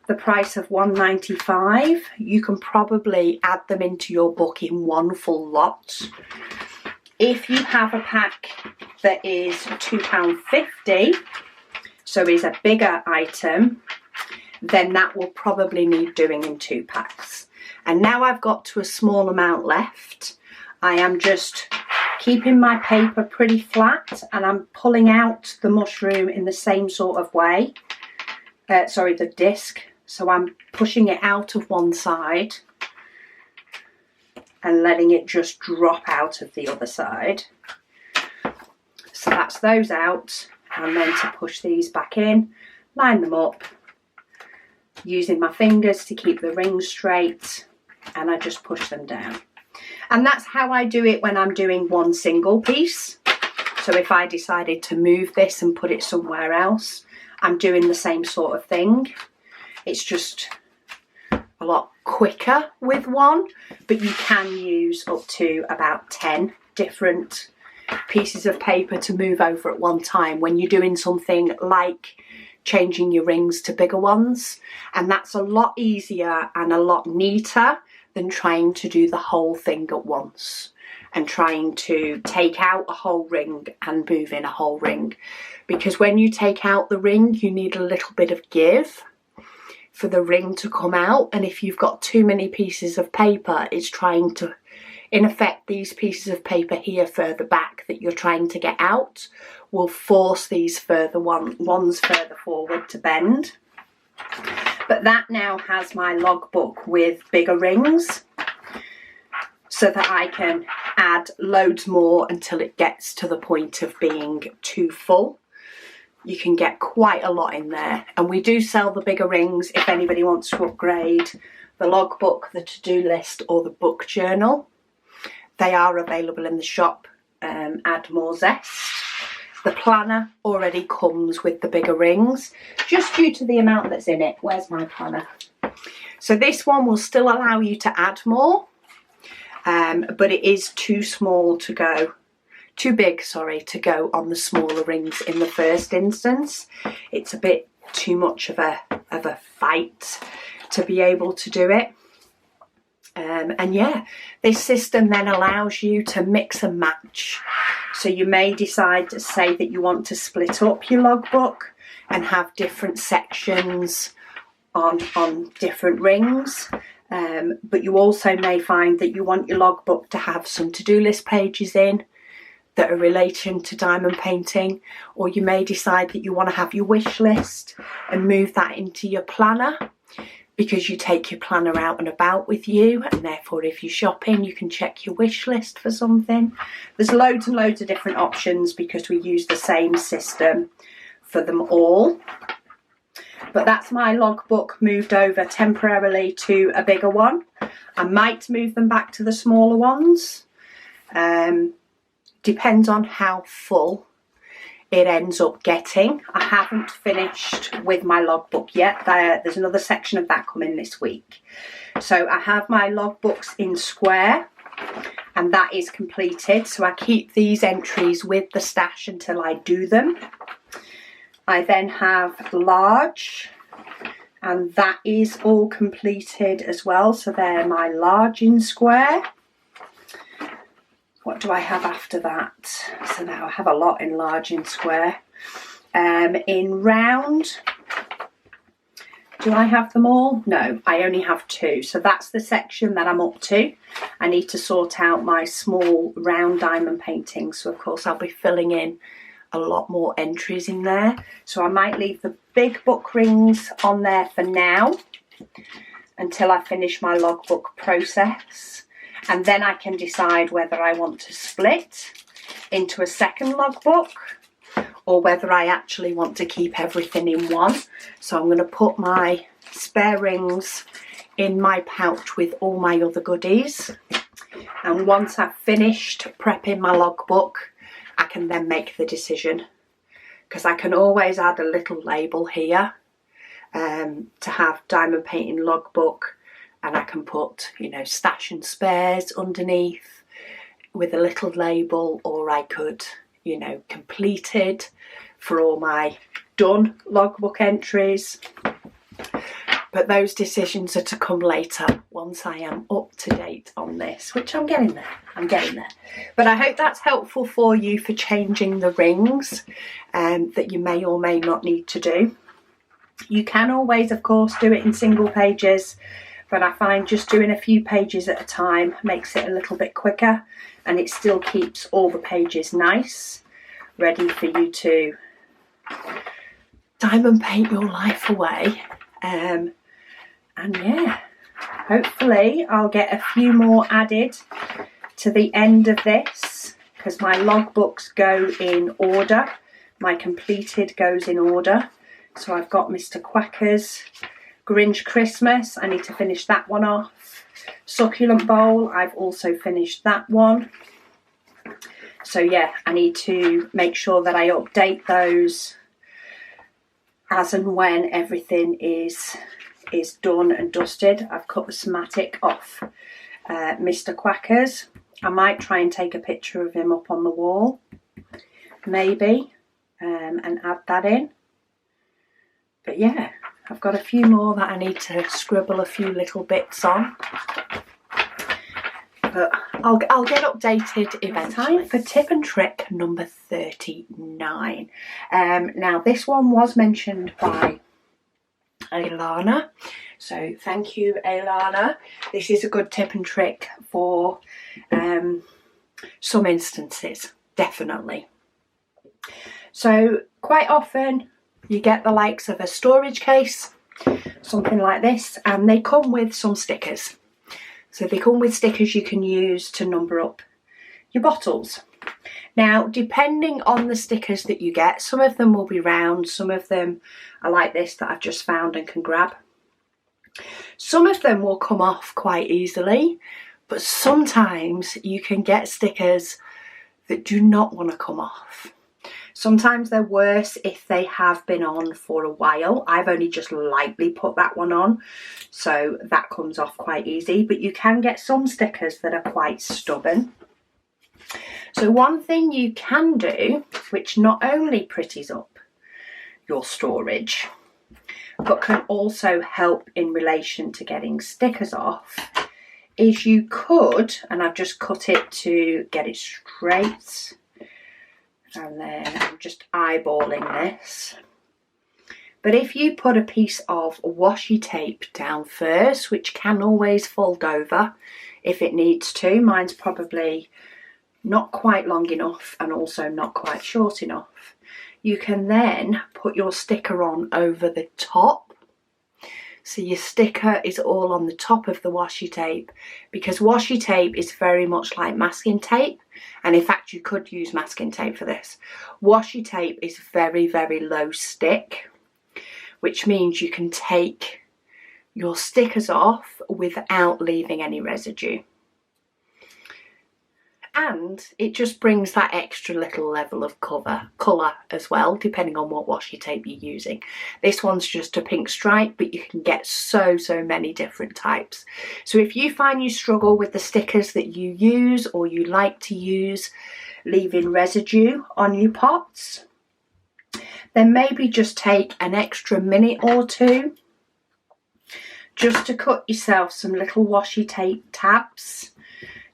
the price of £1.95, you can probably add them into your book in one full lot. If you have a pack that is £2.50, so is a bigger item, then that will probably need doing in 2 packs. And now I've got to a small amount left. I am just keeping my paper pretty flat, and I'm pulling out the mushroom in the same sort of way. The disc. So I'm pushing it out of one side and letting it just drop out of the other side. So that's those out, and then to push these back in, line them up, using my fingers to keep the rings straight, and I just push them down. And that's how I do it when I'm doing one single piece. So if I decided to move this and put it somewhere else, I'm doing the same sort of thing. It's just a lot quicker with one, but you can use up to about 10 different pieces of paper to move over at one time when you're doing something like changing your rings to bigger ones. And that's a lot easier and a lot neater than trying to do the whole thing at once and trying to take out a whole ring and move in a whole ring. Because when you take out the ring, you need a little bit of give for the ring to come out. And if you've got too many pieces of paper, it's trying to, in effect, these pieces of paper here further back that you're trying to get out will force these further ones further forward to bend. But that now has my logbook with bigger rings, so that I can add loads more until it gets to the point of being too full. You can get quite a lot in there, and we do sell the bigger rings if anybody wants to upgrade the logbook, the to-do list or the book journal. They are available in the shop. Add more zest. The planner already comes with the bigger rings, just due to the amount that's in it. Where's my planner? So this one will still allow you to add more, but it is too big to go on the smaller rings in the first instance. It's a bit too much of a fight to be able to do it. And yeah, this system then allows you to mix and match. So you may decide to say that you want to split up your logbook and have different sections on different rings. But you also may find that you want your logbook to have some to-do list pages in that are relating to diamond painting, or you may decide that you want to have your wish list and move that into your planner, because you take your planner out and about with you, and therefore if you're shopping you can check your wish list for something. There's loads and loads of different options because we use the same system for them all. But that's my logbook moved over temporarily to a bigger one. I might move them back to the smaller ones. Depends on how full it ends up getting. I haven't finished with my logbook yet. There's another section of that coming this week. So I have my logbooks in square, and that is completed. So I keep these entries with the stash until I do them. I then have large, and that is all completed as well. So they're my large in square. What do I have after that? So now I have a lot in large in square. In round, do I have them all? No, I only have 2. So that's the section that I'm up to. I need to sort out my small round diamond paintings. So of course I'll be filling in a lot more entries in there. So I might leave the big book rings on there for now until I finish my logbook process. And then I can decide whether I want to split into a second logbook or whether I actually want to keep everything in one. So I'm going to put my spare rings in my pouch with all my other goodies. And once I've finished prepping my logbook, I can then make the decision, because I can always add a little label here to have diamond painting logbook. And I can put, you know, stash and spares underneath with a little label, or I could, you know, completed for all my done logbook entries. But those decisions are to come later once I am up to date on this, which I'm getting there. But I hope that's helpful for you for changing the rings that you may or may not need to do. You can always, of course, do it in single pages, but I find just doing a few pages at a time makes it a little bit quicker, and it still keeps all the pages nice, ready for you to diamond paint your life away. And yeah, hopefully I'll get a few more added to the end of this because my logbooks go in order. My completed goes in order. So I've got Mr. Quacker's Grinch Christmas. I need to finish that one off. Succulent Bowl, I've also finished that one. So yeah, I need to make sure that I update those as and when everything is done and dusted. I've cut the somatic off Mr. Quacker's. I might try and take a picture of him up on the wall, maybe, and add that in. But yeah, I've got a few more that I need to scribble a few little bits on. But I'll get updated eventually. Time for tip and trick number 39. Now this one was mentioned by Alana, so thank you, Alana. This is a good tip and trick for some instances, definitely. So quite often you get the likes of a storage case, something like this, and they come with some stickers. So they come with stickers you can use to number up your bottles. Now, depending on the stickers that you get, some of them will be round, some of them are like this that I've just found and can grab. Some of them will come off quite easily, but sometimes you can get stickers that do not want to come off. Sometimes they're worse if they have been on for a while. I've only just lightly put that one on, so that comes off quite easy, but you can get some stickers that are quite stubborn. So one thing you can do, which not only pretties up your storage, but can also help in relation to getting stickers off, is you could, and I've just cut it to get it straight, and then I'm just eyeballing this. But if you put a piece of washi tape down first, which can always fold over if it needs to, mine's probably not quite long enough and also not quite short enough, you can then put your sticker on over the top. So your sticker is all on the top of the washi tape, because washi tape is very much like masking tape. And in fact, you could use masking tape for this. Washi tape is very, very low stick, which means you can take your stickers off without leaving any residue. And it just brings that extra little level of colour as well, depending on what washi tape you're using. This one's just a pink stripe, but you can get so many different types. So if you find you struggle with the stickers that you use or you like to use leaving residue on your pots, then maybe just take an extra minute or two just to cut yourself some little washi tape tabs.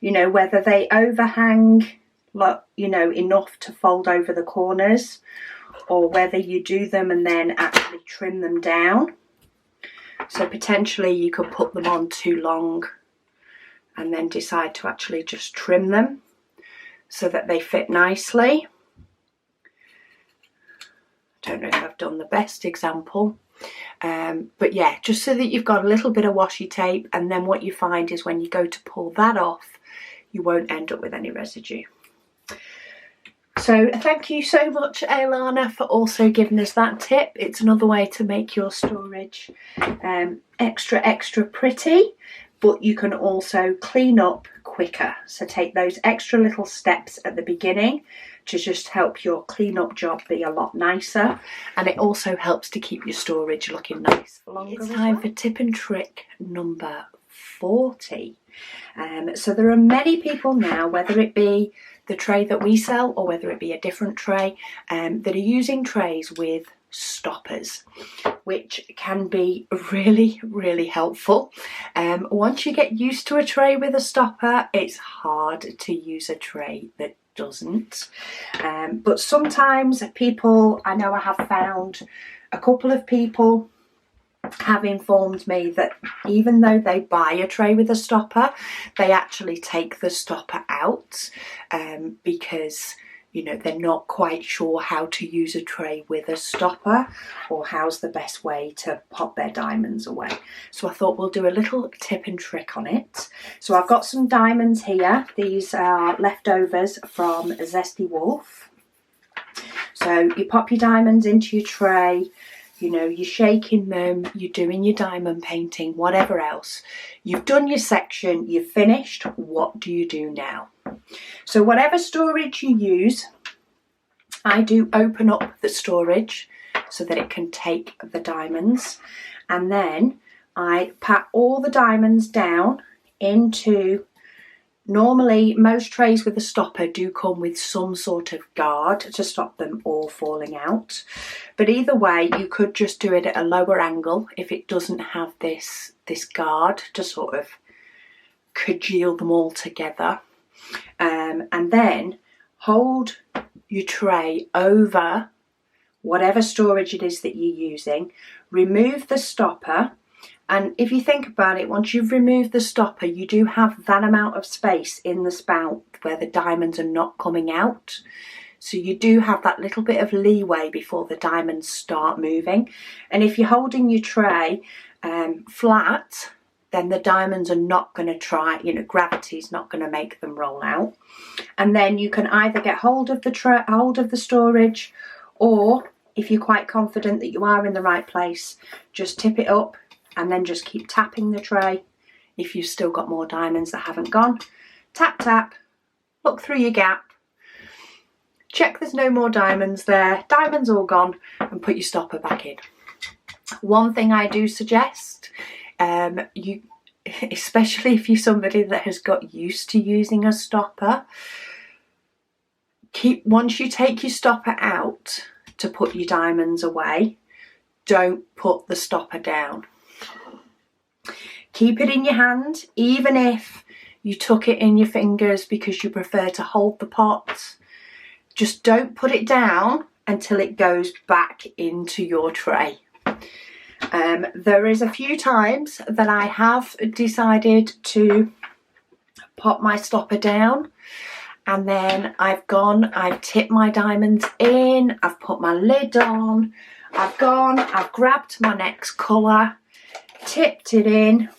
You know, whether they overhang, like, you know, enough to fold over the corners, or whether you do them and then actually trim them down. So potentially you could put them on too long and then decide to actually just trim them so that they fit nicely. I don't know if I've done the best example. But yeah, just so that you've got a little bit of washi tape, and then what you find is when you go to pull that off, you won't end up with any residue. So thank you so much, Alana, for also giving us that tip. It's another way to make your storage extra pretty, but you can also clean up quicker. So take those extra little steps at the beginning to just help your clean-up job be a lot nicer, and it also helps to keep your storage looking nice for longer. It's time for tip and trick number 40. So there are many people now, whether it be the tray that we sell or whether it be a different tray, that are using trays with stoppers, which can be really helpful. Once you get used to a tray with a stopper, it's hard to use a tray that doesn't. But sometimes people, I know I have found a couple of people have informed me that even though they buy a tray with a stopper, they actually take the stopper out because you know, they're not quite sure how to use a tray with a stopper or how's the best way to pop their diamonds away. So I thought we'll do a little tip and trick on it. So I've got some diamonds here. These are leftovers from Zesty Wolf. So you pop your diamonds into your tray, you know, you're shaking them, you're doing your diamond painting, whatever else. You've done your section, you've finished. What do you do now? So whatever storage you use, I do open up the storage so that it can take the diamonds. And then I pat all the diamonds down into, normally most trays with a stopper do come with some sort of guard to stop them all falling out. But either way, you could just do it at a lower angle if it doesn't have this guard to sort of congeal them all together. And then hold your tray over whatever storage it is that you're using, remove the stopper, and if you think about it, once you've removed the stopper, you do have that amount of space in the spout where the diamonds are not coming out. So you do have that little bit of leeway before the diamonds start moving. And if you're holding your tray flat, then the diamonds are not going to try, you know, gravity's not going to make them roll out. And then you can either get hold of the storage, or if you're quite confident that you are in the right place, just tip it up and then just keep tapping the tray. If you've still got more diamonds that haven't gone, tap, tap, look through your gap, check there's no more diamonds there, diamonds all gone, and put your stopper back in. One thing I do suggest, you, especially if you're somebody that has got used to using a stopper, once you take your stopper out to put your diamonds away, don't put the stopper down. Keep it in your hand, even if you tuck it in your fingers because you prefer to hold the pot. Just don't put it down until it goes back into your tray. There is a few times that I have decided to pop my stopper down, and then I've tipped my diamonds in, I've put my lid on, I've grabbed my next colour, tipped it in,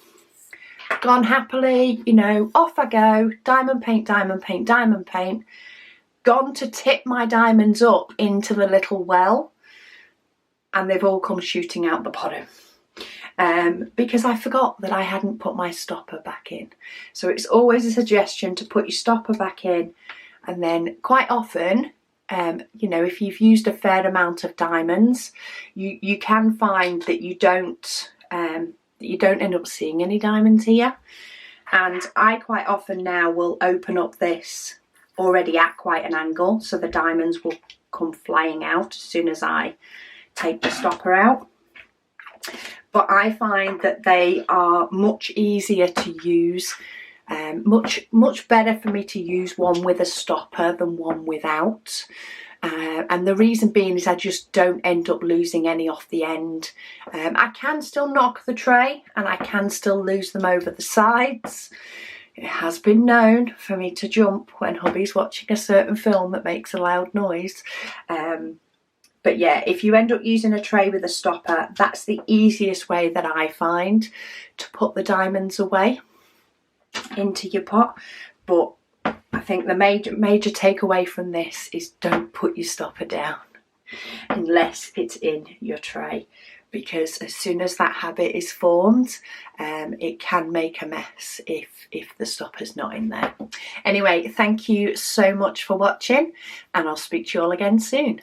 gone happily, you know, off I go, diamond paint, diamond paint, diamond paint, gone to tip my diamonds up into the little well, and they've all come shooting out the bottom. Because I forgot that I hadn't put my stopper back in. So it's always a suggestion to put your stopper back in, and then quite often, you know, if you've used a fair amount of diamonds, you can find that you don't end up seeing any diamonds here. And I quite often now will open up this already at quite an angle, so the diamonds will come flying out as soon as I take the stopper out. But I find that they are much easier to use, much better for me to use one with a stopper than one without. And the reason being is I just don't end up losing any off the end. I can still knock the tray and I can still lose them over the sides. It has been known for me to jump when hubby's watching a certain film that makes a loud noise. But yeah, if you end up using a tray with a stopper, that's the easiest way that I find to put the diamonds away into your pot. But I think the major takeaway from this is don't put your stopper down unless it's in your tray, because as soon as that habit is formed, it can make a mess if the stopper's not in there. Anyway, thank you so much for watching, and I'll speak to you all again soon.